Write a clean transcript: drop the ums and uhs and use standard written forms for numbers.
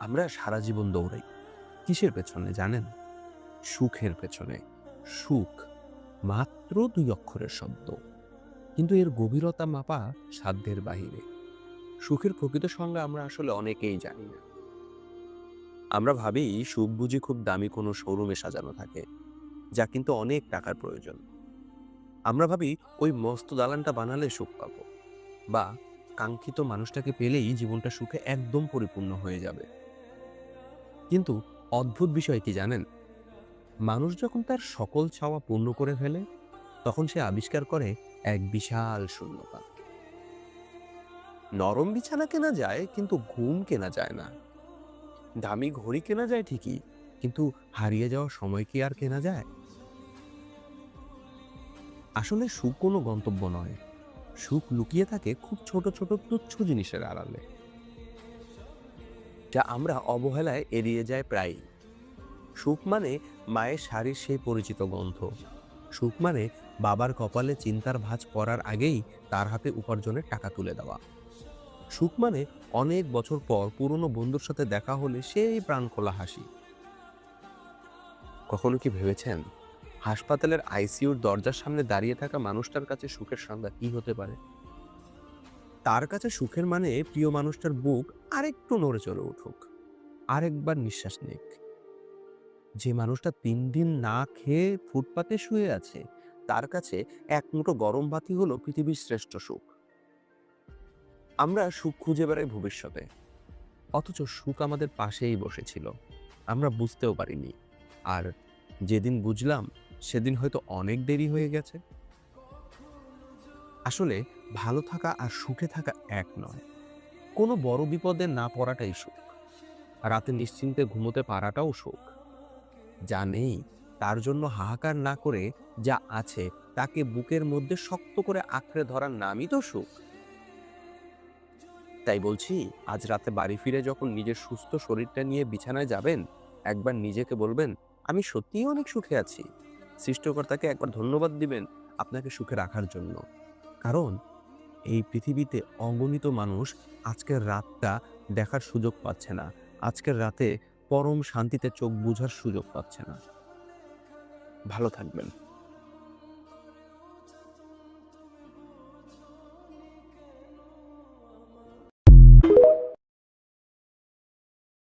আমরা সারা জীবন দৌড়াই কিসের পেছনে জানেন? সুখের পেছনে। সুখ মাত্র ২ অক্ষরের শব্দ, কিন্তু এর গভীরতা মাপা সাধ্যের বাহিরে। সুখের প্রকৃত সংজ্ঞা আমরা আসলে অনেকেই জানি না। আমরা ভাবি সুখ বুঝি খুব দামি কোনো শোরুমে সাজানো থাকে, যা কিন্তু অনেক টাকার প্রয়োজন। আমরা ভাবি ওই মস্ত দালানটা বানালে সুখ পাবো, বা কাঙ্ক্ষিত মানুষটাকে পেলেই জীবনটা সুখে একদম পরিপূর্ণ হয়ে যাবে। কিন্তু অদ্ভুত বিষয় কি জানেন? মানুষ যখন তার সকল চাওয়া পূর্ণ করে ফেলে, তখন সে আবিষ্কার করে এক বিশাল শূন্যতা। নরম বিছানা কেনা যায়, কিন্তু ঘুম কেনা যায় না। দামি ঘড়ি কেনা যায় ঠিকই, কিন্তু হারিয়ে যাওয়া সময় কি আর কেনা যায়? আসলে সুখ কোনো গন্তব্য নয়। সুখ লুকিয়ে থাকে খুব ছোট ছোট তুচ্ছ জিনিসের আড়ালে, যা আমরা অবহেলায় এড়িয়ে যাই প্রায়ই। সুখ মানে মায়ের শাড়ির সেই পরিচিত গন্ধ। সুখ মানে বাবার কপালে চিন্তার ভাঁজ পড়ার আগেই তার হাতে উপার্জনের টাকা তুলে দেওয়া। সুখ মানে অনেক বছর পর পুরনো বন্ধুর সাথে দেখা হলে সেই প্রাণ খোলা হাসি। কখনো কি ভেবেছেন হাসপাতালের আইসিইউর দরজার সামনে দাঁড়িয়ে থাকা মানুষটার কাছে সুখের সংজ্ঞা কি হতে পারে? তার কাছে সুখের মানে প্রিয় মানুষটার বুক আরেকটু নড়ে চড়ে উঠুক, আরেকবার নিঃশ্বাস নিক। যে মানুষটা ৩ দিন না খেয়ে ফুটপাতে শুয়ে আছে, তার কাছে এক মুঠো গরম ভাতই হলো পৃথিবীর শ্রেষ্ঠ সুখ। আমরা সুখ খুঁজে বেড়াই ভবিষ্যতে, অথচ সুখ আমাদের পাশেই বসেছিল, আমরা বুঝতেও পারিনি। আর যেদিন বুঝলাম, সেদিন হয়তো অনেক দেরি হয়ে গেছে। আসলে ভালো থাকা আর সুখে থাকা এক নয়। কোনো বড় বিপদে না পড়াটাই সুখ, রাতে নিশ্চিন্তে ঘুমোতে পারাটাও সুখ। যা নেই তার জন্য হাহাকার না করে যা আছে তাকে বুকের মধ্যে শক্ত করে আঁকড়ে ধরার নামই তো সুখ। তাই বলছি, আজ রাতে বাড়ি ফিরে যখন নিজের সুস্থ শরীরটা নিয়ে বিছানায় যাবেন, একবার নিজেকে বলবেন, আমি সত্যিই অনেক সুখে আছি। সৃষ্টিকর্তাকে একবার ধন্যবাদ দিবেন আপনাকে সুখে রাখার জন্য। কারণ এই পৃথিবীতে অগণিত মানুষ আজকের রাতটা দেখার সুযোগ পাচ্ছে না, আজকের রাতে পরম শান্তিতে চোখ বুজার সুযোগ পাচ্ছে না। ভালো থাকবেন।